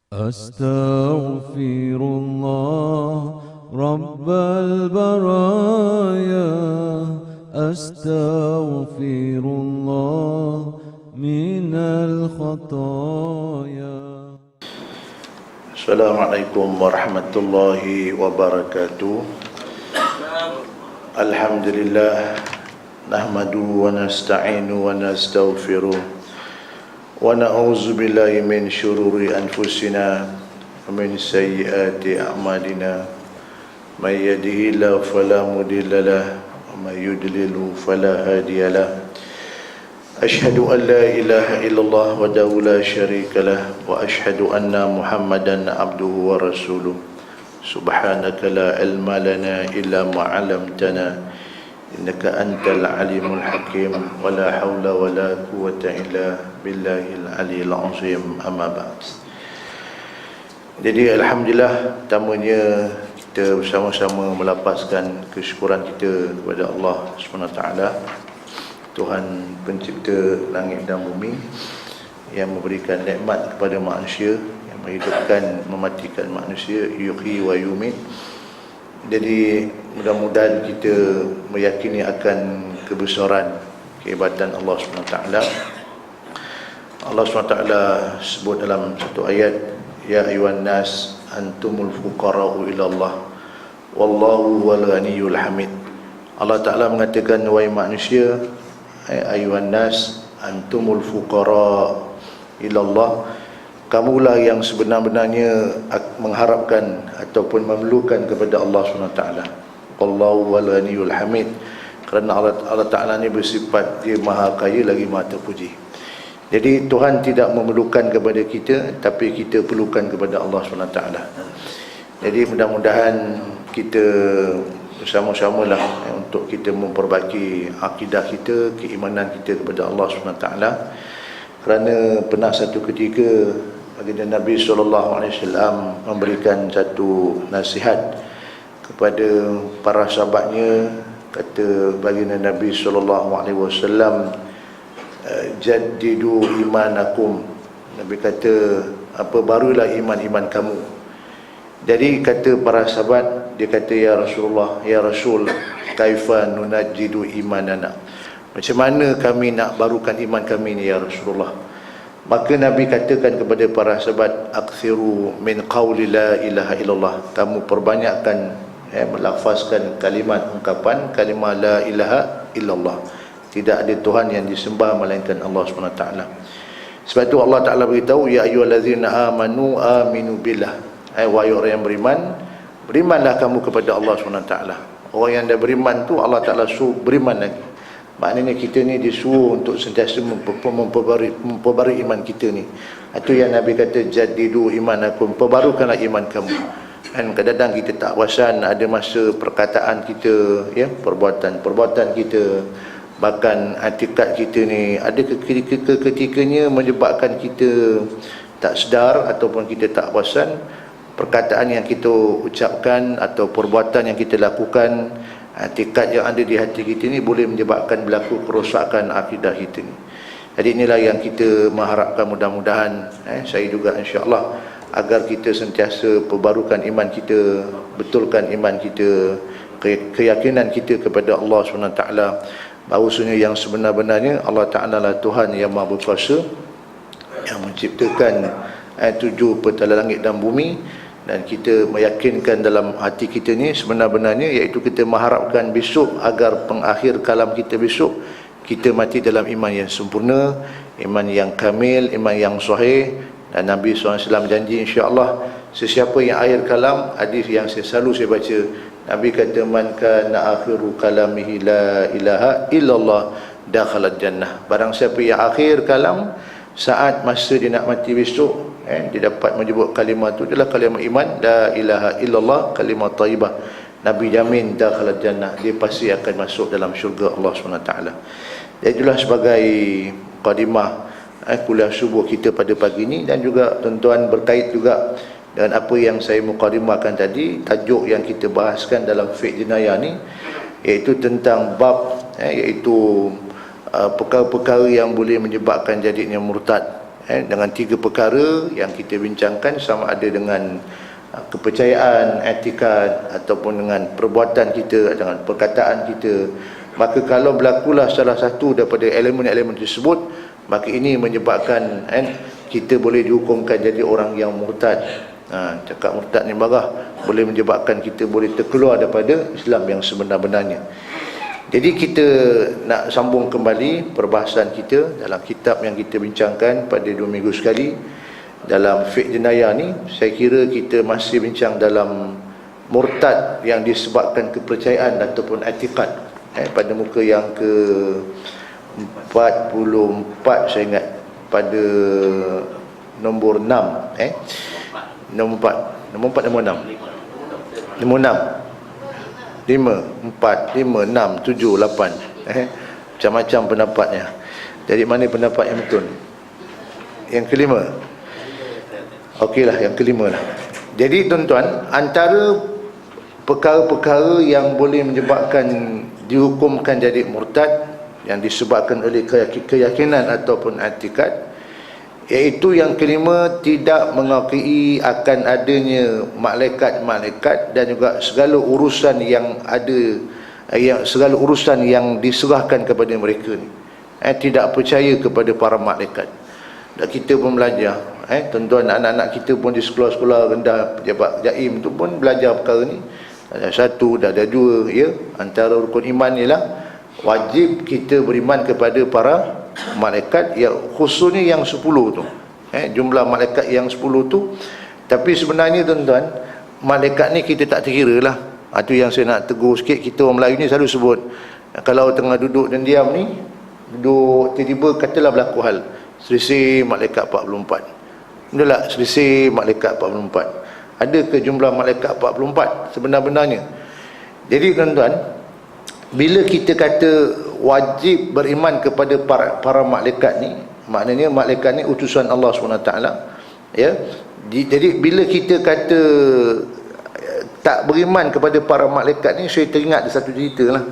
أستغفر الله رب البرايا أستغفر الله من الخطايا. Assalamualaikum warahmatullahi wabarakatuh. Alhamdulillah, nahmadu wa nasta'inu wa nastaghfiruh wa na'udzu billahi min syururi anfusina wa min sayyiati a'malina. May yahdihillahu fala mudilla lahu wa may yudlil fala hadiya lahu. Asyhadu an la ilaha illallah wahdahu la syarika lah wa asyhadu anna Muhammadan abduhu wa rasuluh. Subhanaka la ilma lana illa ma 'allamtana innaka antal alimul hakim wa la haula wa la quwwata illa billahil aliyil azim. Amma ba'd. Jadi alhamdulillah, pertamanya kita bersama-sama melapaskan kesyukuran kita kepada Allah SWT, Tuhan pencipta langit dan bumi, yang memberikan nikmat kepada manusia, yang menghidupkan, mematikan manusia, yuhyi wa yumit. Jadi mudah-mudahan kita meyakini akan kebesaran, kehebatan Allah SWT. Allah SWT sebut dalam satu ayat, ya ayuhan nas antumul fuqara'u ilallah wallahu wal ghaniyyul hamid. Allah Ta'ala mengatakan, wahai manusia, ayuhan nas antumul fuqara ilallah, kamulah yang sebenar-benarnya mengharapkan ataupun memerlukan kepada Allah SWT. Wallahu wal ghaniyyul hamid. Kerana Allah Ta'ala ni bersifat dia maha kaya lagi maha terpuji. Jadi Tuhan tidak memerlukan kepada kita, tapi kita perlukan kepada Allah SWT. Jadi mudah-mudahan kita bersama-samalah untuk kita memperbaiki akidah kita, keimanan kita kepada Allah SWT. Kerana pernah satu ketika baginda Nabi SAW memberikan satu nasihat kepada para sahabatnya. Kata baginda Nabi SAW, jaddidu imanakum. Nabi kata, apa barulah iman-iman kamu. Jadi kata para sahabat, dia kata, ya Rasulullah, ya Rasul, kaifa nunajjidu imanana, macam mana kami nak barukan iman kami ni ya Rasulullah. Maka Nabi katakan kepada para sahabat, akthiru min qawli la ilaha illallah, kamu perbanyakkan melafazkan kalimat ungkapan kalimah la ilaha illallah, tidak ada Tuhan yang disembah melainkan Allah SWT. Sebab itu Allah Ta'ala beritahu, ya ayyuhallazina amanu aminu billah, wahai orang yang beriman, berimanlah kamu kepada Allah SWT. Orang yang dah beriman tu Allah Ta'ala suruh beriman lagi. Maknanya kita ni disuruh untuk sentiasa memperbarui iman kita ni. Itu yang Nabi kata, jadidu imanakum, perbarukanlah iman kamu. Dan kadang-kadang kita tak perasan, ada masa perkataan kita, ya, perbuatan kita, bahkan etikat kita ni, ada ketikanya menyebabkan kita tak sedar ataupun kita tak perasan perkataan yang kita ucapkan atau perbuatan yang kita lakukan, etikat yang ada di hati kita ni boleh menyebabkan berlaku kerosakan akidah kita ni. Jadi inilah yang kita mengharapkan, mudah-mudahan saya juga insya-Allah, agar kita sentiasa perbarukan iman kita, betulkan iman kita, keyakinan kita kepada Allah SWT, bahawasanya yang sebenar-benarnya Allah Ta'ala lah Tuhan yang Maha Berkuasa, yang menciptakan 7 petala langit dan bumi. Dan kita meyakinkan dalam hati kita ni sebenar-benarnya, iaitu kita mengharapkan besok, agar pengakhir kalam kita besok, kita mati dalam iman yang sempurna, iman yang kamil, iman yang sahih. Dan Nabi SAW janji, insya-Allah, sesiapa yang akhir kalam, hadis yang selalu saya baca, Nabi kata, man kana akhiru kalamihi la ilaha illallah dakhalat jannah. Barang siapa yang akhir kalam, saat masa dia nak mati besok, dia dapat menyebut kalimah tu, adalah kalimah iman, la ilaha illallah, kalimah taibah, Nabi jamin dakhalat jannah, dia pasti akan masuk dalam syurga Allah SWT. Dan itulah sebagai mukadimah kuliah subuh kita pada pagi ini. Dan juga tuan-tuan, berkait juga dengan apa yang saya mukadimahkan tadi, tajuk yang kita bahaskan dalam fiqh jinayah ni, iaitu tentang bab, iaitu perkara-perkara yang boleh menyebabkan jadinya murtad, dengan 3 perkara yang kita bincangkan, sama ada dengan kepercayaan, etikad, ataupun dengan perbuatan kita, dengan perkataan kita. Maka kalau berlakulah salah satu daripada elemen-elemen tersebut, maka ini menyebabkan kita boleh dihukumkan jadi orang yang murtad. Cakap murtad ni marah, boleh menyebabkan kita boleh terkeluar daripada Islam yang sebenar-benarnya. Jadi kita nak sambung kembali perbahasan kita dalam kitab yang kita bincangkan pada 2 minggu sekali. Dalam fiqh jenayah ni, saya kira kita masih bincang dalam murtad yang disebabkan kepercayaan ataupun etikad. Pada muka yang ke 44 saya ingat, pada nombor 6, nombor 4, nombor 6, nombor 6, 5, 4, 5, 6, 7, 8, macam-macam pendapatnya. Jadi mana pendapat yang betul? Yang kelima. Okeylah, yang kelima lah. Jadi tuan-tuan, antara perkara-perkara yang boleh menyebabkan dihukumkan jadi murtad yang disebabkan oleh keyakinan ataupun etikad, iaitu yang kelima, tidak mengakui akan adanya malaikat-malaikat dan juga segala urusan yang ada, segala urusan yang diserahkan kepada mereka ni. Tidak percaya kepada para malaikat. Dan kita pun belajar, tuan-tuan, anak-anak kita pun di sekolah-sekolah rendah pejabat jaim tu pun belajar perkara ni. Ada 1, dah ada 2, ya. Antara rukun iman ialah wajib kita beriman kepada para malaikat, ya, khususnya yang 10 tu. Jumlah malaikat yang 10 tu. Tapi sebenarnya tuan-tuan, malaikat ni kita tak terkira lah. Itu yang saya nak tegur sikit. Kita orang Melayu ni selalu sebut, kalau tengah duduk dan diam ni, duduk tiba-tiba katalah berlaku hal, selisih malaikat 44. Betul tak? Selisih malaikat 44. Ada ke jumlah malaikat 44 sebenar-benarnya? Jadi tuan-tuan, bila kita kata wajib beriman kepada para malaikat ni, maknanya malaikat ni utusan Allah SWT, ya. Jadi bila kita kata tak beriman kepada para malaikat ni, saya teringat ada satu cerita lah.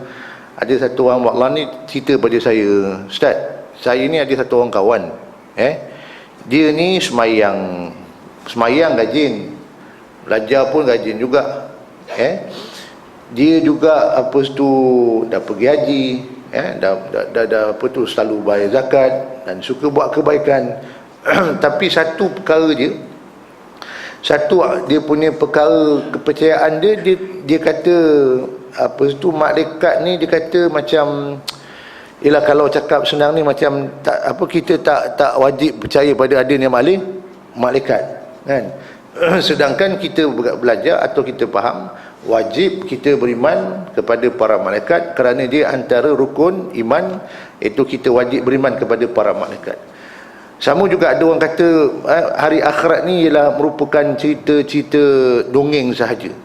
Ada satu orang Allah ni cerita pada saya, Ustaz, saya ni ada satu orang kawan, dia ni semayang rajin, belajar pun rajin juga, dia juga apa tu dah pergi haji, dah apa tu selalu bayar zakat dan suka buat kebaikan. Tapi satu perkara dia punya perkara kepercayaan dia kata apa tu malaikat ni, dia kata macam, ialah kalau cakap senang ni macam tak, apa, kita tak wajib percaya pada adanya malaikat, kan? Sedangkan kita belajar atau kita faham wajib kita beriman kepada para malaikat, kerana dia antara rukun iman, iaitu kita wajib beriman kepada para malaikat. Sama juga ada orang kata hari akhirat ni ialah merupakan cerita-cerita dongeng sahaja.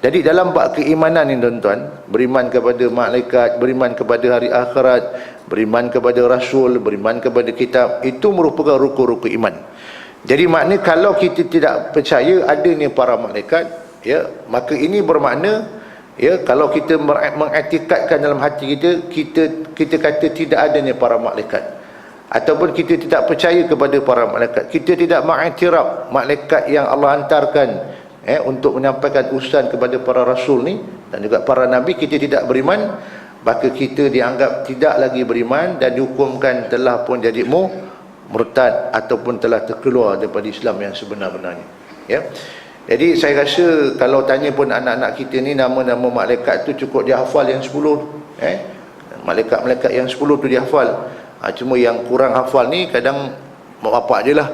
Jadi dalam bab keimanan ni tuan-tuan, beriman kepada malaikat, beriman kepada hari akhirat, beriman kepada rasul, beriman kepada kitab, itu merupakan rukun-rukun iman. Jadi maknanya kalau kita tidak percaya adanya para malaikat, ya, maka ini bermakna, ya, kalau kita mengiktikadkan dalam hati kita kata tidak adanya para malaikat, ataupun kita tidak percaya kepada para malaikat, kita tidak mengiktiraf malaikat yang Allah hantarkan untuk menyampaikan urusan kepada para rasul ni dan juga para nabi, kita tidak beriman, maka kita dianggap tidak lagi beriman dan dihukumkan telah pun jadi murtad ataupun telah terkeluar daripada Islam yang sebenar-benarnya, ya. Jadi saya rasa kalau tanya pun anak-anak kita ni, nama-nama malaikat tu cukup dia hafal yang 10 malaikat yang 10 tu dia hafal. Cuma yang kurang hafal ni kadang mak bapak je lah.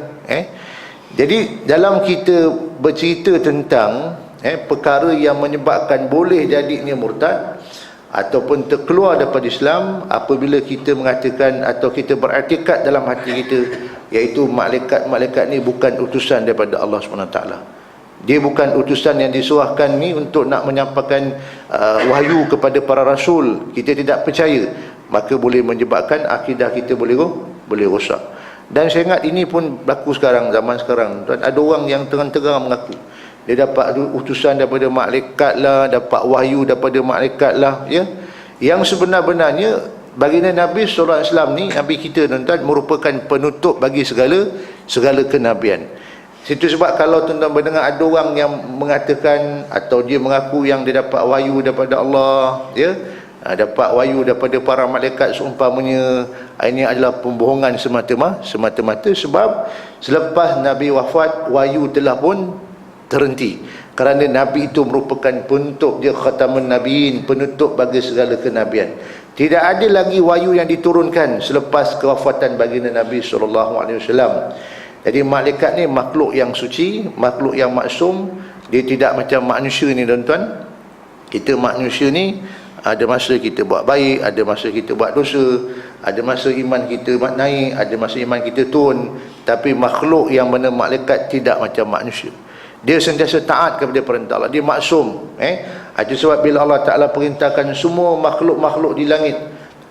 Jadi dalam kita bercerita tentang perkara yang menyebabkan boleh jadinya murtad ataupun terkeluar daripada Islam, apabila kita mengatakan atau kita beriktikad dalam hati kita, iaitu malaikat ni bukan utusan daripada Allah SWT. Dia bukan utusan yang disuruhkan ni untuk nak menyampaikan wahyu kepada para rasul. Kita tidak percaya, maka boleh menyebabkan akidah kita boleh rosak. Dan saya ingat ini pun berlaku sekarang, zaman sekarang. Ada orang yang terang-terang mengaku dia dapat utusan daripada malaikat lah, dapat wahyu daripada malaikat lah, ya. Yang sebenar-benarnya baginda Nabi SAW ni, Nabi kita tuan-tuan, merupakan penutup bagi segala segala kenabian. Situ sebab kalau tuan-tuan mendengar ada orang yang mengatakan atau dia mengaku yang dia dapat wahyu daripada Allah, ya, dapat wahyu daripada para malaikat seumpamanya, ini adalah pembohongan semata-mata sebab selepas Nabi wafat, wahyu telah pun terhenti. Kerana Nabi itu merupakan penutup dia, khatamun nabiin, penutup bagi segala kenabian. Tidak ada lagi wahyu yang diturunkan selepas kewafatan baginda Nabi SAW. Jadi malaikat ni makhluk yang suci, makhluk yang maksum. Dia tidak macam manusia ni tuan-tuan. Kita manusia ni ada masa kita buat baik, ada masa kita buat dosa, ada masa iman kita naik, ada masa iman kita turun. Tapi makhluk yang mana malaikat tidak macam manusia. Dia sentiasa taat kepada perintah Allah. Dia maksum. Itu sebab bila Allah Ta'ala perintahkan semua makhluk-makhluk di langit,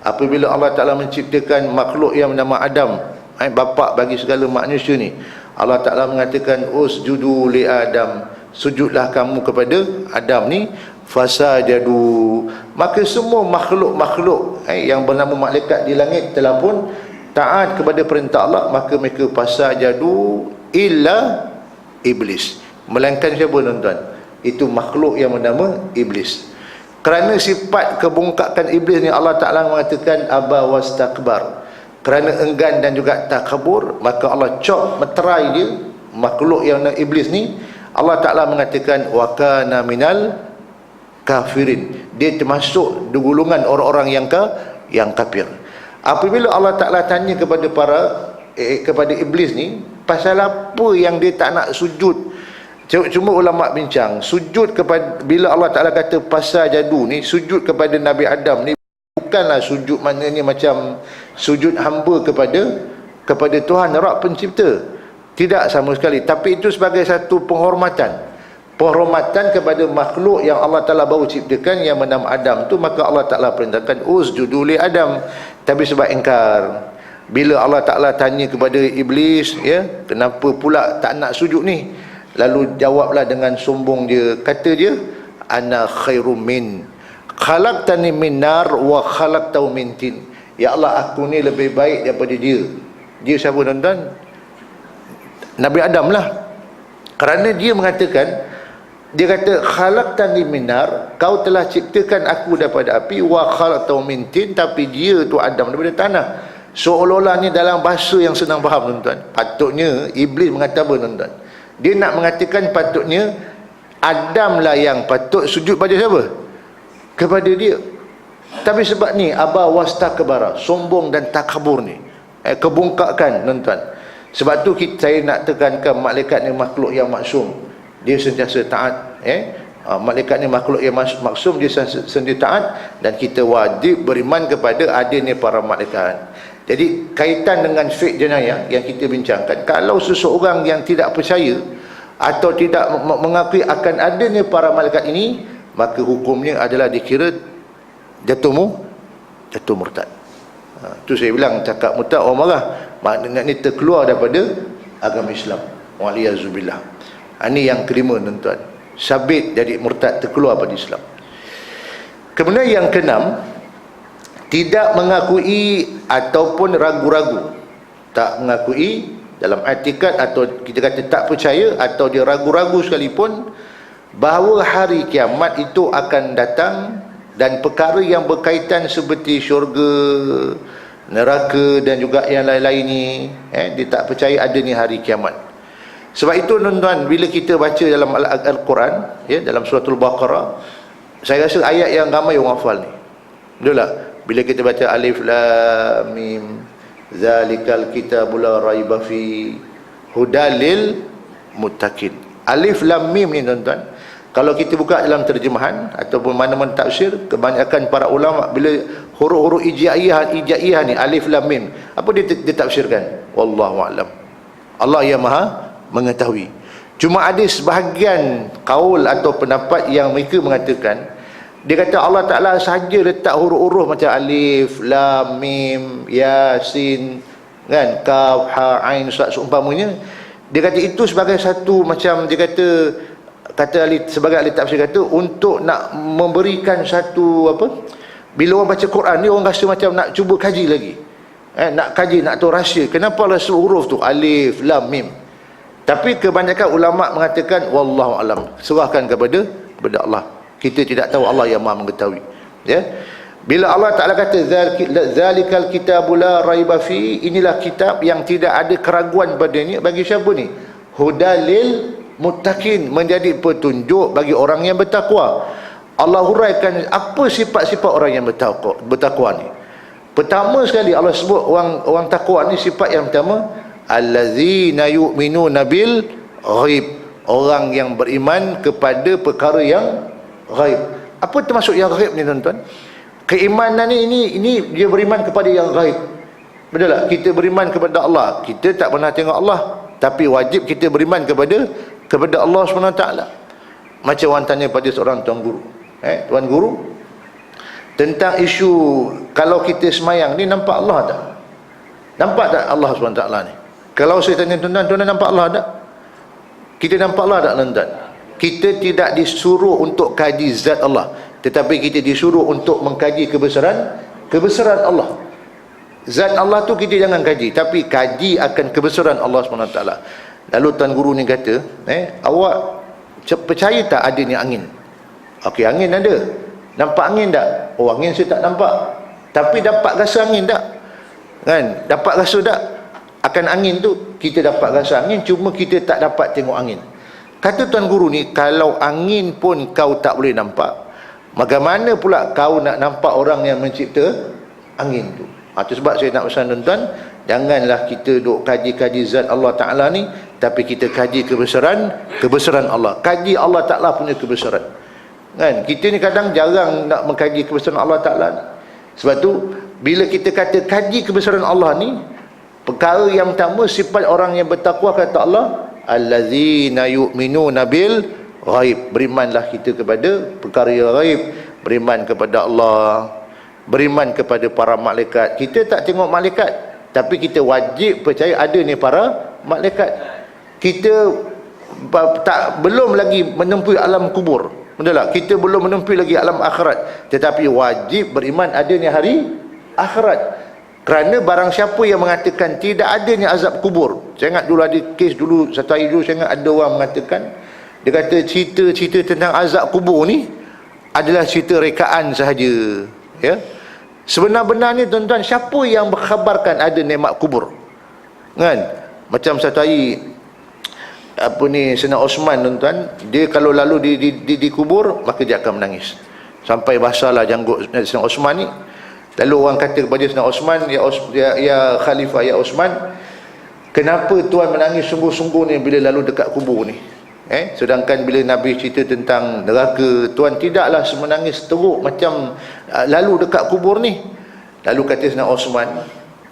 apabila Allah Ta'ala menciptakan makhluk yang bernama Adam, bapa bagi segala manusia ni, Allah Ta'ala mengatakan usjudu li Adam, sujudlah kamu kepada Adam ni, fasajadu, maka semua makhluk-makhluk yang bernama malaikat di langit telah pun taat kepada perintah Allah, maka mereka fasajadu illa iblis, melainkan siapa tuan-tuan? Itu makhluk yang bernama iblis. Kerana sifat kebongkakan iblis ni, Allah Ta'ala mengatakan aba wastakbar, kerana enggan dan juga takabur, maka Allah cop meterai dia, makhluk yang iblis ni. Allah Ta'ala mengatakan wa kana minal kafirin, dia termasuk di golongan orang-orang yang kafir. Apabila Allah Ta'ala tanya kepada kepada iblis ni, pasal apa yang dia tak nak sujud, cuma ulama bincang, sujud kepada, bila Allah Ta'ala kata pasal jadu ni, sujud kepada Nabi Adam ni bukanlah sujud maknanya macam sujud hamba kepada Tuhan Rabb pencipta. Tidak sama sekali. Tapi itu sebagai satu penghormatan kepada makhluk yang Allah Ta'ala baru ciptakan yang bernama Adam tu, maka Allah Ta'ala perintahkan usjudu li Adam. Tapi sebab ingkar, bila Allah Ta'ala tanya kepada iblis, ya, kenapa pula tak nak sujud ni, lalu jawablah dengan sombong dia, kata dia ana khairum min khalaqtani min nar wa khalaqtahu min tin. Ya Allah, aku ni lebih baik daripada dia. Dia siapa tuan-tuan? Nabi Adam lah. Kerana dia mengatakan, dia kata khalaqtani min nar, kau telah ciptakan aku daripada api, wa khalaqtahu min tin, tapi dia tu Adam daripada tanah. Seolah-olah ni dalam bahasa yang senang faham tuan-tuan. Patutnya iblis mengata apa tuan-tuan? Dia nak mengatakan patutnya Adam lah yang patut sujud pada siapa? Kepada dia. Tapi sebab ni aba wastakbara, sombong dan takabur ni, kebongkakan tuan-tuan. Sebab tu saya nak tekankan malaikat ni makhluk yang maksum. Dia sentiasa taat. Malaikat ni makhluk yang maksum, dia sentiasa taat, dan kita wajib beriman kepada adanya para malaikat. Jadi kaitan dengan fiqh jenayah yang kita bincangkan, kalau seseorang yang tidak percaya atau tidak mengakui akan adanya para malaikat ini, maka hukumnya adalah dikira jatuh murtad. Tu saya bilang cakap murtad orang marah, maknanya ni terkeluar daripada agama Islam. Waliyazubillah. Ini yang kelima tuan-tuan, sabit jadi murtad, terkeluar pada Islam. Kemudian yang keenam, tidak mengakui ataupun ragu-ragu, tak mengakui dalam i'tikad, atau kita kata tak percaya atau dia ragu-ragu sekalipun bahawa hari kiamat itu akan datang, dan perkara yang berkaitan seperti syurga, neraka dan juga yang lain-lain ni, dia tak percaya adanya hari kiamat. Sebab itu tuan-tuan, bila kita baca dalam Al-Quran, ya, dalam suratul Baqarah, saya rasa ayat yang ramai orang hafal ni. Betul tak? Bila kita baca alif lam mim zalikal kitabul la raiba fi hudalil muttaqin. Alif lam mim ni tuan-tuan, kalau kita buka dalam terjemahan ataupun mana-mana tafsir, kebanyakan para ulama bila huruf-huruf hijaiyah ni alif lam mim, apa dia tafsirkan? Wallahu a'lam. Allah yang Maha mengetahui. Cuma ada sebahagian kaul atau pendapat yang mereka mengatakan, dia kata Allah Ta'ala sahaja letak huruf-huruf macam alif, lam, mim, yasin, kan, kaf, ha, ain, sad seumpamanya. Dia kata itu sebagai satu macam, dia kata sebagai ahli tafsir kata, untuk nak memberikan satu apa, bila orang baca Quran ni orang rasa macam nak cuba kaji lagi. nak kaji, nak tahu rahsia. Kenapa Allah suruh huruf tu alif, lam, mim? Tapi kebanyakan ulama mengatakan wallahu alam, serahkan kepada Allah. Kita tidak tahu, Allah yang Maha mengetahui. Ya. Bila Allah Taala kata zalikal kitabu la raiba fi, inilah kitab yang tidak ada keraguan padanya, bagi siapa ni? Hudalil muttaqin, menjadi petunjuk bagi orang yang bertakwa. Allah huraikan apa sifat-sifat orang yang bertakwa ni. Pertama sekali Allah sebut orang takwa ni, sifat yang pertama, allazina yu'minuna bil ghaib, orang yang beriman kepada perkara yang ghaib. Apa termasuk yang ghaib ni tuan-tuan? Keimanan ini dia beriman kepada yang ghaib. Betul tak? Kita beriman kepada Allah, kita tak pernah tengok Allah, tapi wajib kita beriman kepada Allah SWT. Macam orang tanya pada seorang tuan guru, tuan guru, tentang isu kalau kita semayang ni nampak Allah tak? Nampak tak Allah SWT ni? Kalau saya tanya tuan-tuan nampak Allah tak? Kita nampak Allah tak tuan-tuan? Kita tidak disuruh untuk kaji zat Allah, tetapi kita disuruh untuk mengkaji kebesaran Allah. Zat Allah tu kita jangan kaji, tapi kaji akan kebesaran Allah SWT. Lalu tuan guru ni kata, awak percaya tak adanya angin? Okey, angin ada. Nampak angin tak? Oh, angin saya tak nampak. Tapi dapat rasa angin tak? Kan? Dapat rasa tak? Akan angin tu, kita dapat rasa angin, cuma kita tak dapat tengok angin. Kata tuan guru ni, kalau angin pun kau tak boleh nampak, bagaimana pula kau nak nampak orang yang mencipta angin tu? Itu sebab saya nak pesan tuan-tuan, janganlah kita duk kaji-kaji zat Allah Ta'ala ni, tapi kita kaji kebesaran Allah. Kaji Allah Ta'ala punya kebesaran. Kan? Kita ni kadang jarang nak mengkaji kebesaran Allah Ta'ala. Sebab tu, bila kita kata kaji kebesaran Allah ni, perkara yang pertama, sifat orang yang bertakwa, kata Allah, allazina yu'minuna bil ghaib, berimanlah kita kepada perkara yang ghaib, beriman kepada Allah, beriman kepada para malaikat. Kita tak tengok malaikat, tapi kita wajib percaya ada ni para malaikat. Kita belum lagi menempuh alam kubur, betul tak? Kita belum menempuh lagi alam akhirat, tetapi wajib beriman adanya hari akhirat. Kerana barang siapa yang mengatakan tidak adanya azab kubur, saya ingat dulu ada kes dulu, satu hari dulu saya ingat ada orang mengatakan, dia kata cerita-cerita tentang azab kubur ni adalah cerita rekaan sahaja. Ya, sebenar-benarnya tuan-tuan, siapa yang berkhabarkan ada nikmat kubur? Kan? Macam satu hari Sayyidina Osman tuan-tuan, dia kalau lalu di kubur, maka dia akan menangis sampai basahlah janggut Sayyidina Osman ni. Lalu orang kata kepada Sayyidina Osman, ya Khalifah, ya Osman, kenapa tuan menangis sungguh-sungguh ni bila lalu dekat kubur ni? Sedangkan bila Nabi cerita tentang neraka, tuan tidaklah semenangis teruk macam lalu dekat kubur ni. Lalu kata Sayyidina Osman,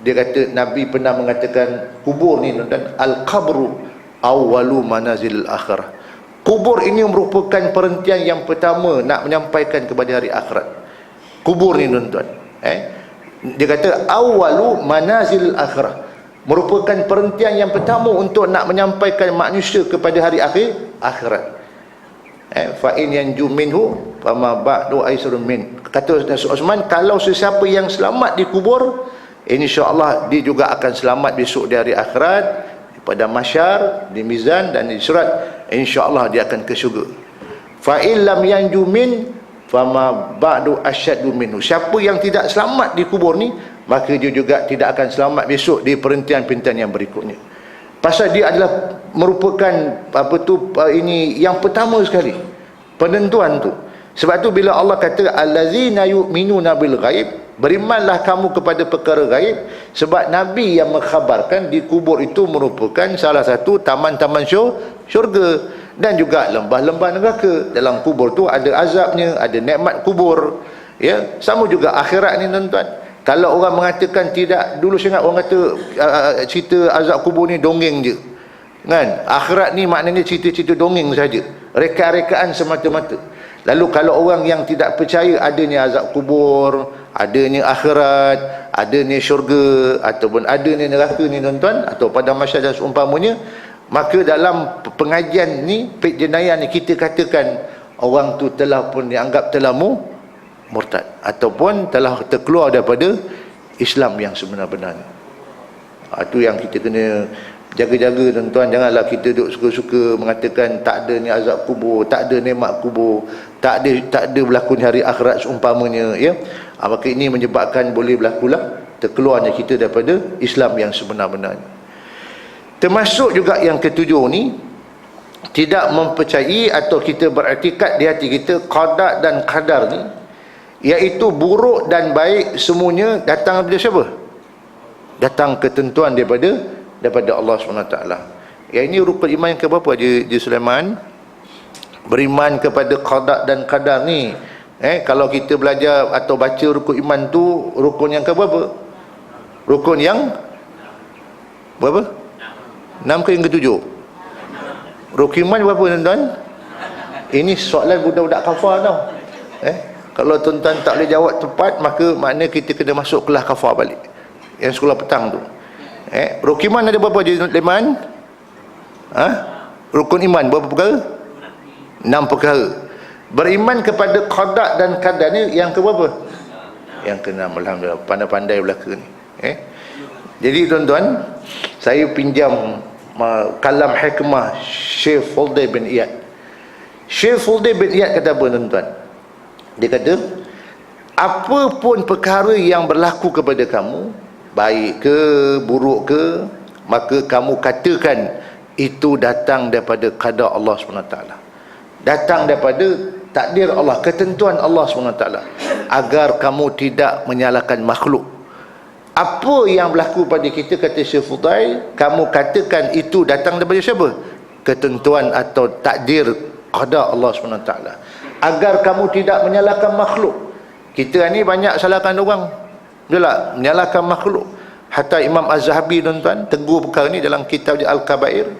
dia kata Nabi pernah mengatakan kubur ni tuan-tuan, al-qabru awwalu manazil akhirah. Kubur ini merupakan perhentian yang pertama nak menyampaikan kepada hari akhirat. Kubur ni tuan-tuan, dia kata awwalu manazil akhirah, merupakan perhentian yang pertama untuk nak menyampaikan manusia kepada hari akhirat. Fa in yanju minhu fama ba'du aisrun min. Kata Osman, kalau sesiapa yang selamat di kubur, insya-Allah dia juga akan selamat besok di hari akhirat, pada mahsyar, di mizan dan di surat, insya-Allah dia akan ke syurga. Fa in lam yanju min fama ba'du asyaddu minhu. Siapa yang tidak selamat di kubur ni, maka dia juga tidak akan selamat besok di perhentian-perhentian yang berikutnya. Pasal dia adalah merupakan ini yang pertama sekali, penentuan tu. Sebab tu bila Allah kata allazina yu'minuna bil ghaib, berimanlah kamu kepada perkara gaib, sebab Nabi yang mengkhabarkan di kubur itu merupakan salah satu taman-taman syurga dan juga lembah-lembah neraka. Dalam kubur tu ada azabnya, ada nikmat kubur. Ya, sama juga akhirat ni tuan-tuan. Kalau orang mengatakan tidak, dulu saya ingat orang kata cerita azab kubur ni dongeng je. Kan? Akhirat ni maknanya cerita-cerita dongeng saja, reka-rekaan semata-mata. Lalu kalau orang yang tidak percaya adanya azab kubur, adanya akhirat, adanya syurga ataupun adanya neraka ni tuan-tuan, atau pada mahsyar dan seumpamanya, maka dalam pengajian ni, jenayah ni, kita katakan orang tu telah pun dianggap telah murtad ataupun telah terkeluar daripada Islam yang sebenar-benarnya. Itu yang kita kena jaga-jaga tuan-tuan. Janganlah kita duduk suka-suka mengatakan tak ada ni azab kubur, tak ada nikmat kubur, tak ada berlaku hari akhirat seumpamanya, ya. Maka ini menyebabkan boleh berlakulah terkeluarnya kita daripada Islam yang sebenar-benarnya. Termasuk juga yang ketujuh ni, tidak mempercayai atau kita beriktikad di hati kita qada dan qadar ni, iaitu buruk dan baik semuanya datang daripada siapa? Datang ketentuan daripada Allah SWT. Yang ini rukun iman yang keberapa Haji Sulaiman? Beriman kepada qada dan qadar ni. Kalau kita belajar atau baca rukun iman tu, rukun yang keberapa? Rukun yang berapa? 6 ke yang ke-7? Rukun iman berapa tuan-tuan? Ini soalan budak-budak kafar tau. Kalau tuan-tuan tak boleh jawab tepat, maka makna kita kena masuk kelas kafar balik, yang sekolah petang tu. Rukun iman ada berapa Haji Sulaiman? Rukun iman berapa perkara? 6 perkara. Beriman kepada qada dan qadar ni yang ke berapa? Yang ke-6. Alhamdulillah, pandai-pandai belaka ni. Jadi tuan-tuan, saya pinjam kalam hikmah Syekh Fudail bin Iyad. Syekh Fudail bin Iyad kata apa tuan-tuan? Dia kata, apa pun perkara yang berlaku kepada kamu, baik ke buruk ke, maka kamu katakan itu datang daripada qada Allah SWT, datang daripada takdir Allah, ketentuan Allah SWT, agar kamu tidak menyalahkan makhluk. Apa yang berlaku pada kita, kata Syekh Fudail, kamu katakan itu datang daripada siapa? Ketentuan atau takdir qada Allah SWT, agar kamu tidak menyalahkan makhluk. Kita ni banyak salahkan orang, betul tak? Menyalahkan makhluk. Hatta Imam Az-Zahabi tuan-tuan tegur perkara ni dalam kitab Al-Kabair.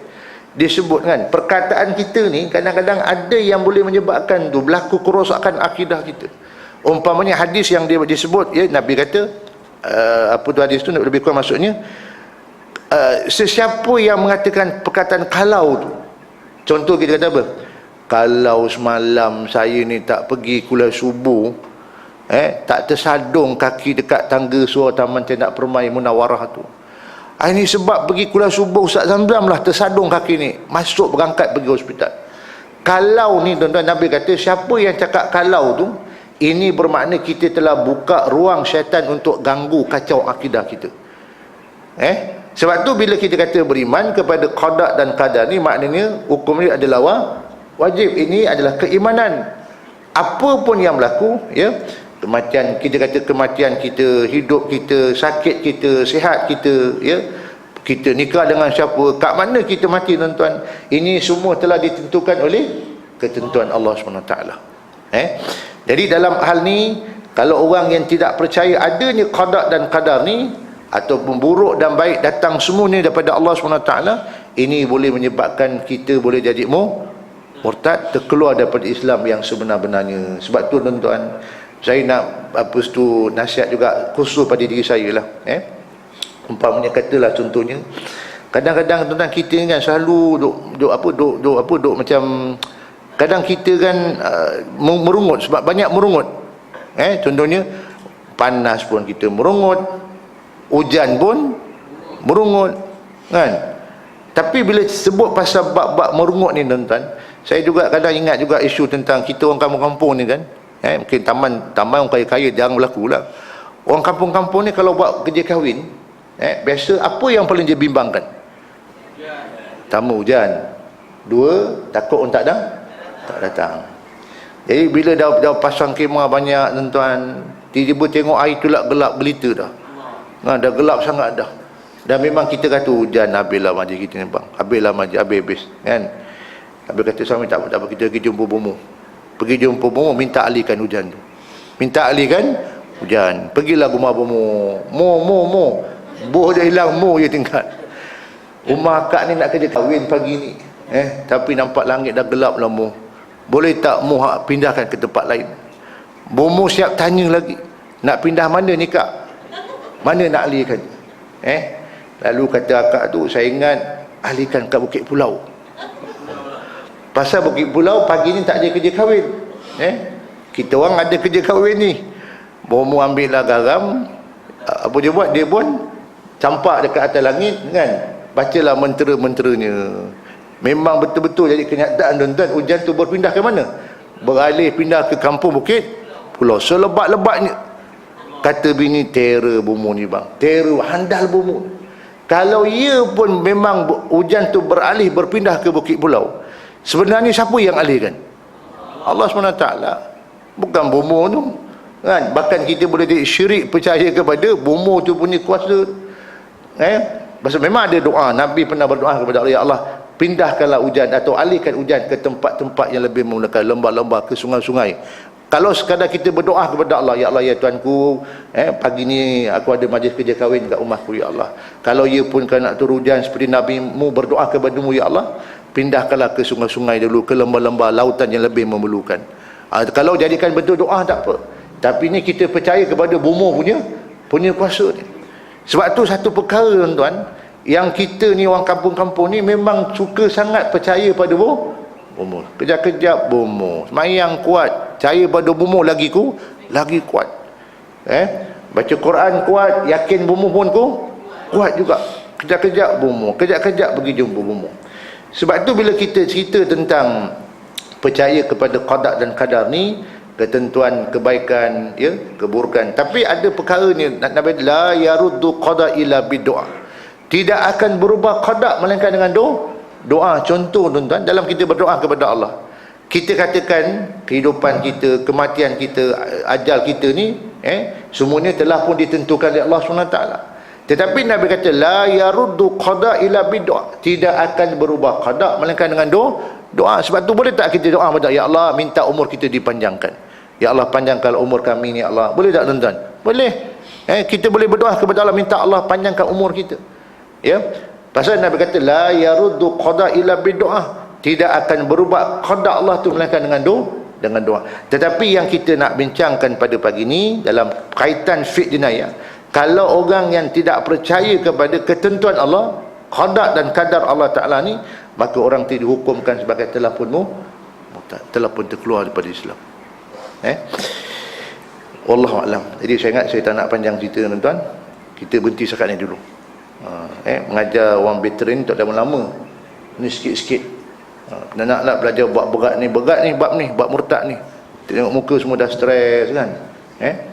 Dia sebut kan, perkataan kita ni kadang-kadang ada yang boleh menyebabkan tu berlaku kerosakan akidah kita. Umpamanya hadis yang dia disebut, ya, Nabi kata, apa tu hadis tu lebih kurang maksudnya, sesiapa yang mengatakan perkataan kalau tu, contoh kita kata apa? Kalau semalam saya ni tak pergi kuliah subuh, tak tersadung kaki dekat tangga surau Taman Tendak Permai Munawarah tu, ini sebab pergi kuliah subuh Ustaz Zamzam lah tersadung kaki ni, masuk berangkat pergi hospital. Kalau ni tuan-tuan, Nabi kata siapa yang cakap kalau tu, ini bermakna kita telah buka ruang syaitan untuk ganggu kacau akidah kita. Sebab tu bila kita kata beriman kepada qada dan qadar ni, maknanya hukum ni adalah wajib. Ini adalah keimanan. Apa pun yang berlaku, ya, kematian, kita kata kematian kita, hidup kita, sakit kita, sihat kita, ya, kita nikah dengan siapa, kat mana kita mati tuan-tuan, ini semua telah ditentukan oleh ketentuan Allah SWT. Jadi dalam hal ni, kalau orang yang tidak percaya adanya qada dan qadar ni, atau buruk dan baik datang semuanya daripada Allah SWT, ini boleh menyebabkan kita boleh jadi murtad, terkeluar daripada Islam yang sebenar-benarnya. Sebab tu tuan-tuan, saya nak nasihat juga khusus pada diri saya lah. Umpamanya katalah contohnya, kadang-kadang tuan-tuan kita kan selalu duk macam, kadang kita kan merungut, sebab banyak merungut. Contohnya panas pun kita merungut, hujan pun merungut, kan? Tapi bila sebut pasal bab-bab merungut ni tuan-tuan, saya juga kadang ingat juga isu tentang kita orang kampung-kampung ni kan. Mungkin taman orang kaya-kaya jarang berlaku lah. Orang kampung-kampung ni kalau buat kerja kahwin, biasa apa yang paling dia bimbangkan? Tamu hujan. 2, takut orang tak datang. Jadi bila dah pasang kemah banyak tuan-tuan, tiba-tiba tengok air tu lah gelap gelita dah. Dah gelap sangat dah. Dan memang kita kata hujan, habislah majlis kita ni bang. Habislah majlis, habis kan. Habis kata suami tak apa, kita pergi jumpa bomoh. Pergi jumpa bomoh, minta alihkan hujan tu. Minta alihkan hujan. Pergilah rumah bomoh. Mo. Boh dia hilang, mo je tinggal. Rumah akak ni nak kerja kahwin pagi ni. Tapi nampak langit dah gelap lah mo. Boleh tak mo pindahkan ke tempat lain? Bomoh siap tanya lagi. Nak pindah mana ni kak? Mana nak alihkan? Lalu kata akak tu, saya ingat alihkan kat Bukit Pulau. Pasal Bukit Pulau pagi ni tak ada kerja kahwin. Kita orang ada kerja kahwin ni. Bomoh ambil lah garam, apa dia buat? Dia pun campak dekat atas langit kan, bacalah mentera-menteranya. Memang betul-betul jadi kenyataan tuan-tuan. Hujan tu berpindah ke mana? Beralih pindah ke kampung Bukit Pulau. Selebat-lebatnya, kata bini, terror bomoh ni bang, terror handal bomoh. Kalau ia pun memang hujan tu beralih berpindah ke Bukit Pulau, sebenarnya siapa yang alihkan? Allah SWT, bukan bomoh tu kan. Bahkan kita boleh jadi syirik percaya kepada bomoh tu punya kuasa. Pasal memang ada doa, Nabi pernah berdoa kepada Allah, ya Allah, pindahkanlah hujan atau alihkan hujan ke tempat-tempat yang lebih memudahkan, lembah-lembah, ke sungai-sungai. Kalau sekadar kita berdoa kepada Allah, ya Allah, ya Tuanku, pagi ni aku ada majlis kerja kahwin kat rumahku, ya Allah, kalau ia pun nak turun hujan seperti Nabi-Mu berdoa kepadamu, ya Allah, pindahkanlah ke sungai-sungai dulu, ke lembah-lembah, lautan yang lebih memerlukan. Kalau jadikan bentuk doa tak apa, tapi ni kita percaya kepada bomoh punya kuasa ni. Sebab tu satu perkara tuan-tuan, yang kita ni orang kampung-kampung ni memang suka sangat percaya pada bomoh. Kejap-kejap bomoh, semayang kuat, percaya pada bomoh lagi kuat. Baca Quran kuat, yakin bomoh pun kuat juga. Kejap-kejap bomoh, kejap-kejap pergi jumpa bomoh. Sebab tu bila kita cerita tentang percaya kepada qada dan qadar ni, ketentuan kebaikan, ya, keburukan, tapi ada perkara ni Nabi, la yaruddu qada illa bidu'a, tidak akan berubah qada melainkan dengan doa. Contoh tuan-tuan, dalam kita berdoa kepada Allah, kita katakan kehidupan kita, kematian kita, ajal kita ni semuanya telah pun ditentukan oleh Allah SWT. Tetapi Nabi kata la yaruddu qada illa bidu'a, tidak akan berubah qada melainkan dengan doa. Sebab tu boleh tak kita doa kepada ya Allah, minta umur kita dipanjangkan, ya Allah, panjangkan umur kami ni, ya Allah. Boleh tak tuan-tuan? Boleh. Kita boleh berdoa kepada Allah, minta Allah panjangkan umur kita. Ya, pasal Nabi kata la yaruddu qada illa bidu'a, tidak akan berubah qada Allah tu melainkan dengan doa. Tetapi yang kita nak bincangkan pada pagi ni dalam kaitan fiqh jinayah, kalau orang yang tidak percaya kepada ketentuan Allah, qada dan qadar Allah Ta'ala ni, maka orang itu dihukumkan sebagai telah pun terkeluar daripada Islam. Wallahu a'lam. Jadi saya ingat saya tak nak panjang cerita tuan-tuan, kita berhenti sekat ni dulu. Mengajar orang veteran tak lama-lama, ni sikit-sikit. Nak belajar buat berat ni bab murtad ni, tengok muka semua dah stres kan,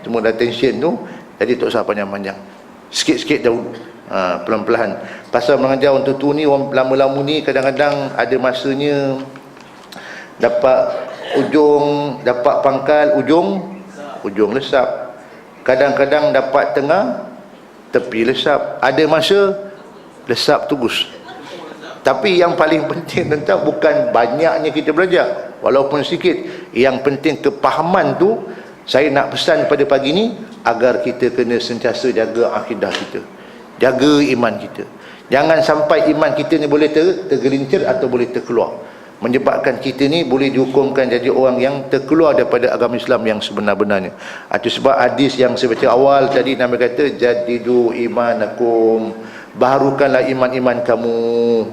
semua dah tension tu. Jadi tak usah panjang-panjang, sikit-sikit dahulu, pelan-pelan. Pasal mengajar orang tu ni, orang lama-lama ni kadang-kadang ada masanya dapat pangkal ujung lesap, kadang-kadang dapat tengah tepi lesap, ada masa lesap terus. Tapi yang paling penting tentang bukan banyaknya kita belajar, walaupun sikit, yang penting kepahaman tu. Saya nak pesan pada pagi ni, agar kita kena sentiasa jaga akidah kita, jaga iman kita. Jangan sampai iman kita ni boleh tergelincir atau boleh terkeluar, menyebabkan kita ni boleh dihukumkan jadi orang yang terkeluar daripada agama Islam yang sebenar-benarnya. Itu sebab hadis yang saya baca awal tadi, Nabi kata jadidu imanakum, baharukanlah iman-iman kamu,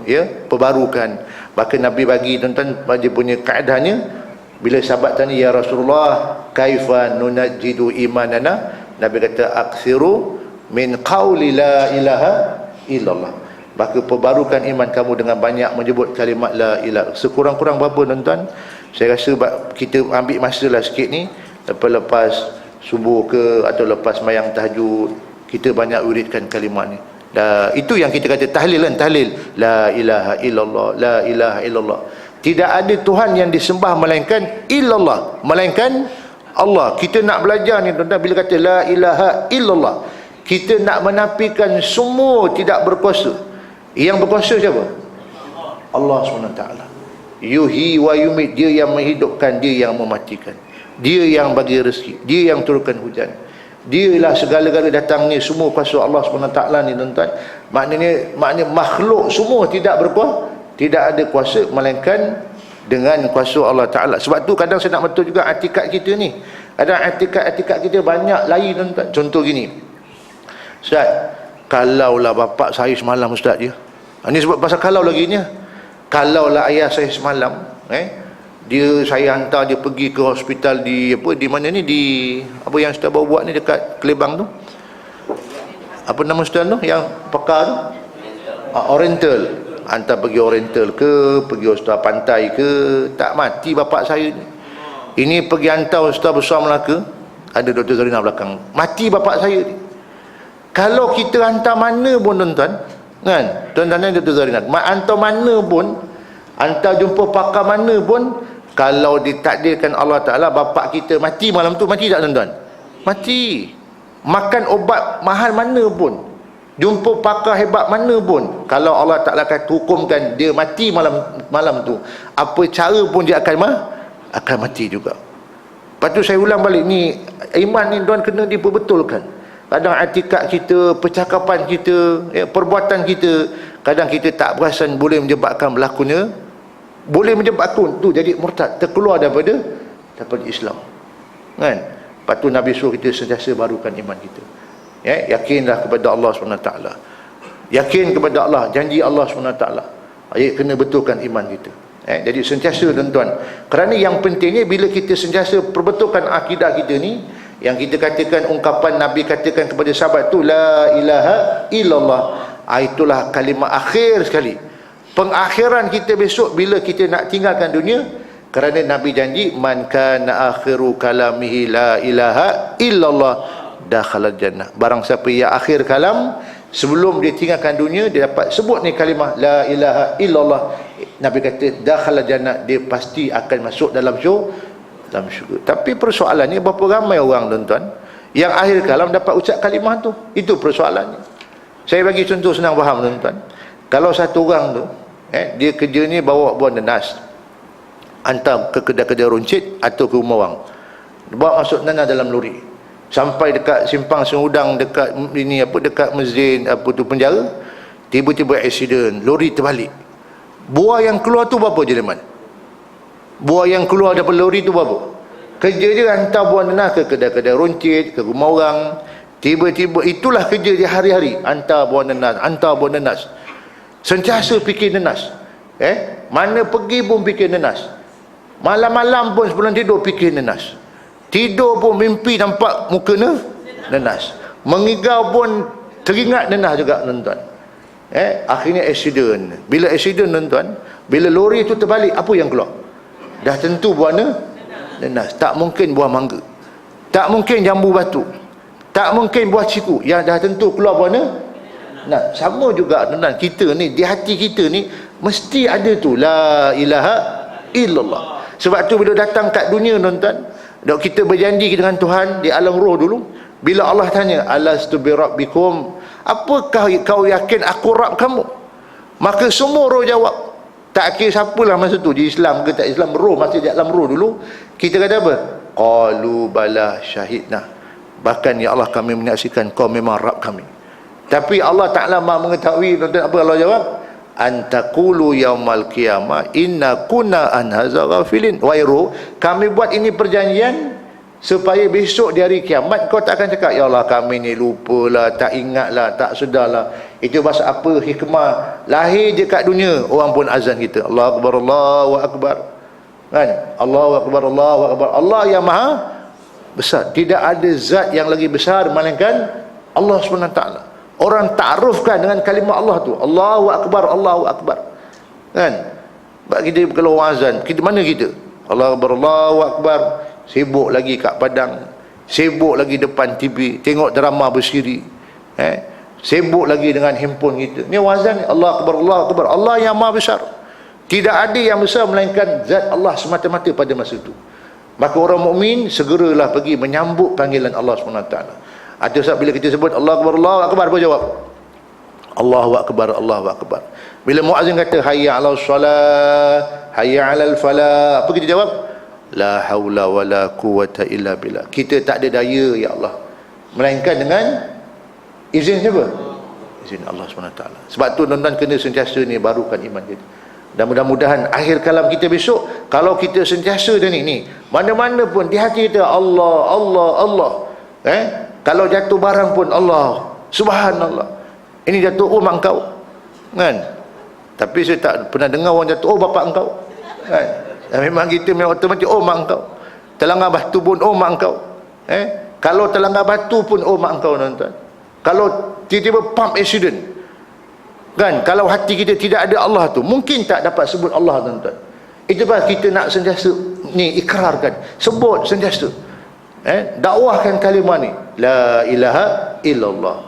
ya, perbarukan. Bahkan Nabi bagi tuan-tuan dia punya kaedahnya, bila sahabat tanya ya Rasulullah kaifa nunajjidu imanana, Nabi kata aksiru min qawli la ilaha illallah, maka perbarukan iman kamu dengan banyak menyebut kalimat la ilaha. Sekurang-kurang berapa tuan-tuan? Saya rasa kita ambil masa lah sikit ni, lepas subuh ke atau lepas sembahyang tahajud, kita banyak wiridkan kalimat ni. Itu yang kita kata tahlil kan, tahlil la ilaha illallah, la ilaha illallah. Tidak ada Tuhan yang disembah melainkan illallah, melainkan Allah. Kita nak belajar ni tuan-tuan, bila kata la ilaha illallah, kita nak menafikan semua tidak berkuasa. Yang berkuasa siapa? Allah SWT. Yuhyi wa yumit, dia yang menghidupkan, dia yang mematikan, dia yang bagi rezeki, dia yang turunkan hujan, dialah segala-gala datang ni, semua kuasa Allah SWT ni tuan-tuan. Maknanya makhluk semua tidak berkuasa, tidak ada kuasa melainkan dengan kuasa Allah Ta'ala. Sebab tu kadang saya nak betul juga atikat kita ni, kadang atikat kita banyak lain tuan-tuan. Contoh gini, Ustaz, kalaulah bapak saya semalam Ustaz dia, ini sebab pasal kalau lagi ni, kalaulah ayah saya semalam, saya hantar dia pergi ke hospital di mana ni, di apa yang Ustaz baru buat ni dekat Kelebang tu, Apa nama ustaz tu yang pakar tu? Oriental. Hantar pergi Oriental ke, pergi ustaz pantai ke, tak mati bapak saya ni. Ini pergi hantar ustaz besar Melaka, ada Dr. Zarina belakang, mati bapak saya ni. Kalau kita hantar mana pun tuan-tuan, kan, tuan-tuan Dr. Zarina, hantar mana pun, hantar jumpa pakar mana pun, kalau ditakdirkan Allah Ta'ala bapak kita mati malam tu, mati tak tuan-tuan? Mati. Makan obat mahal mana pun, jumpa pakar hebat mana pun, kalau Allah Ta'ala akan hukumkan dia mati malam tu, apa cara pun dia akan mati juga. Lepas tu saya ulang balik, ni iman ni tuan kena diperbetulkan. Kadang atikat kita, percakapan kita, perbuatan kita, kadang kita tak perasan boleh menyebabkan berlakunya, boleh menyebabkan tu jadi murtad, terkeluar daripada Islam, kan. Lepas tu Nabi suruh kita sentiasa barukan iman kita. Yakinlah kepada Allah SWT. Yakin kepada Allah, janji Allah SWT. Kena betulkan iman kita. Jadi sentiasa tuan-tuan. Kerana yang pentingnya bila kita sentiasa perbetulkan akidah kita ni, yang kita katakan ungkapan Nabi katakan kepada sahabat tu, la ilaha illallah. Itulah kalimah akhir sekali. Pengakhiran kita besok bila kita nak tinggalkan dunia. Kerana Nabi janji, man kana akhiru kalamihi la ilaha illallah dakhala jannah. Barang siapa yang akhir kalam, sebelum dia tinggalkan dunia, dia dapat sebut ni kalimah la ilaha illallah, Nabi kata dakhala jannah, dia pasti akan masuk dalam syurga. Tapi persoalannya, berapa ramai orang tuan-tuan yang akhir kalam dapat ucap kalimah tu? Itu persoalannya. Saya bagi contoh senang faham tuan-tuan. Kalau satu orang tu dia kerja ni bawa buah nanas, hantar ke kedai-kedai runcit atau ke rumah orang, bawa masuk nanas dalam lori, sampai dekat simpang Sengudang, dekat ini dekat masjid penjara, tiba-tiba aksiden, lori terbalik. Buah yang keluar tu berapa Jerman? Buah yang keluar daripada lori tu berapa? Kerja dia hantar buah nanas ke kedai-kedai runcit, ke rumah orang. Tiba-tiba itulah kerja dia hari-hari, hantar buah nanas, sentiasa fikir nanas. Mana pergi pun fikir nanas. Malam-malam pun sebelum tidur fikir nanas. Tidur pun mimpi nampak muka nanas. Mengigau pun teringat nanas juga tuan-tuan. Akhirnya aksiden. Bila aksiden tuan-tuan, bila lori itu terbalik, apa yang keluar? Dah tentu buah nanas. Tak mungkin buah mangga, tak mungkin jambu batu, tak mungkin buah ciku. Yang dah tentu keluar buah nanas. Sama juga tuan-tuan, kita ni, di hati kita ni mesti ada tu la ilaha illallah. Sebab tu bila datang kat dunia tuan-tuan, dok kita berjanji dengan Tuhan di alam roh dulu. Bila Allah tanya, alastu bi rabbikum, apakah kau yakin aku Rabb kamu? Maka semua roh jawab. Tak kira siapalah masa tu, di Islam ke tak Islam, roh masih di alam roh dulu. Kita kata apa? Qalu bala syahidna. Bahkan ya Allah, kami menyaksikan kau memang Rabb kami. Tapi Allah Ta'ala Maha mengetahui tuan-tuan apa Allah jawab? Antaqulu yaumal qiyamah inna kunna an hadza ghafilin. Wairu, kami buat ini perjanjian supaya besok di hari kiamat kau tak akan cakap, ya Allah kami ni lupalah, tak ingatlah, tak sedarlah. Itu pasal apa hikmah? Lahir je kat dunia, orang pun azan kita, Allahu akbar, Allahu akbar, kan? Allahu akbar, Allahu akbar. Allah yang maha besar. Tidak ada zat yang lagi besar melainkan Allah SWT. Orang ta'arufkan dengan kalimah Allah tu, Allahu akbar, Allahu akbar, kan? Sebab kita kalau azan, kita mana kita? Allahu akbar, Allahu akbar, sibuk lagi kat padang, sibuk lagi depan TV tengok drama bersiri, sibuk lagi dengan handphone kita. Ni wazan ni, Allah akbar, Allah akbar. Allah yang maha besar. Tidak ada yang besar melainkan zat Allah semata-mata pada masa itu. Maka orang mukmin segeralah pergi menyambut panggilan Allah SWT. Ada saat bila kita sebut Allah akbar, Allah akbar, apa jawab? Allahu akbar, Allahu akbar. Bila muazzin kata hayya 'alas salat, hayya 'alal falah, apa kita jawab? La haula wala quwwata illa billah. Kita tak ada daya ya Allah, melainkan dengan izin siapa? Izin Allah SWT. Sebab tu tuan-tuan kena sentiasa ni barukan iman kita. Dan mudah-mudahan akhir kalam kita besok, kalau kita sentiasa dan ni mana-mana pun di hati kita Allah, Allah, Allah. Kalau jatuh barang pun Allah, subhanallah. Ini jatuh, oh mak engkau, kan? Tapi saya tak pernah dengar orang jatuh, oh bapak engkau, kan? Dan memang kita memang otomatik, oh mak engkau. Terlanggar batu pun, oh mak engkau. Kalau terlanggar batu pun, oh mak engkau tuan-tuan. Kalau tiba-tiba pump accident, kan, kalau hati kita tidak ada Allah tu, mungkin tak dapat sebut Allah, tuan-tuan. Itu sebab kita nak sentiasa ni ikrarkan, sebut sentiasa, dakwahkan kalimah ni, la ilaha illallah.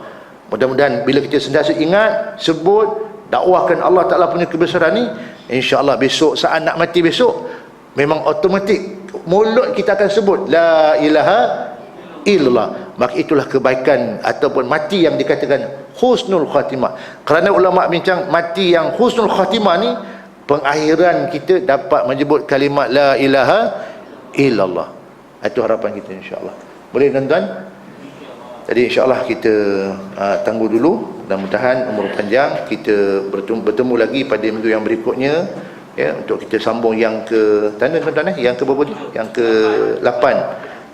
Mudah-mudahan bila kita sentiasa ingat, sebut, dakwahkan Allah Ta'ala punya kebesaran ni, insya-Allah besok saat nak mati besok, memang automatik mulut kita akan sebut la ilaha illallah. Maka itulah kebaikan ataupun mati yang dikatakan husnul khatimah. Kerana ulama bincang mati yang husnul khatimah ni, pengakhiran kita dapat menyebut kalimat la ilaha illallah. Itu harapan kita, insya-Allah. Boleh, tuan-tuan? Jadi insya-Allah kita tunggu dulu. Mudah-mudahan umur panjang. Kita bertemu lagi pada minggu yang berikutnya, ya, untuk kita sambung yang ke tanda, tuan-tuan, yang ke berapa tu? Yang ke-8.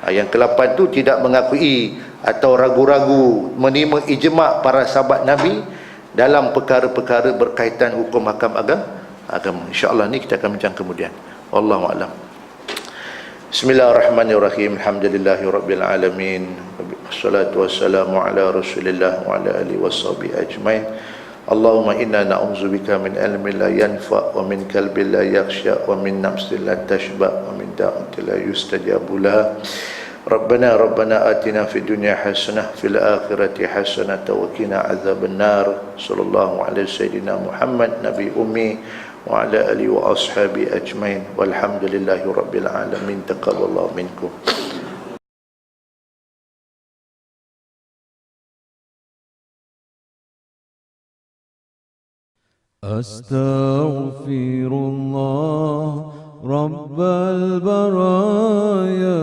Yang ke-8 tu tidak mengakui atau ragu-ragu menerima ijma' para sahabat Nabi dalam perkara-perkara berkaitan hukum hakam agama. Insya-Allah ni kita akan bincang kemudian. Wallahu a'lam. Bismillahirrahmanirrahim. Alhamdulillahirabbil alamin. Wassalatu wassalamu ala Rasulillah wa ala alihi washabihi ajmain. Allahumma inna na'udzubika min ilmin la yanfa' wa min qalbin la yakhsha wa min nafsin la tashba' wa min da'watin la yustajabu laha. Rabbana atina fid dunya hasanah fil akhirati hasanah wa qina adzaban nar. Sallallahu alaihi sayyidina Muhammad nabi ummi wa ala alihi wa ashabi ajmain. Walhamdulillahi rabbil alamin. Taqabbalallahu minkum. Astaghfirullah Rabbal baraya,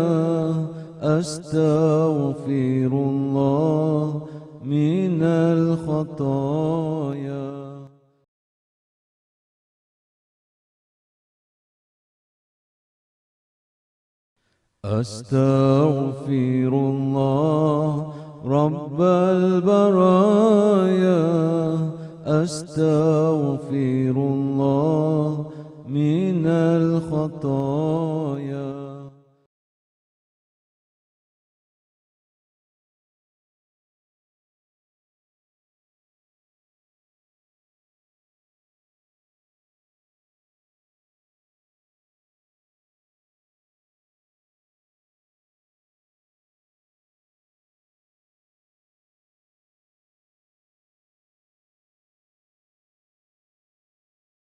astaghfirullah minal khataya. Astaghfirullah Rabbal baraya, astaghfirullah minal khataya.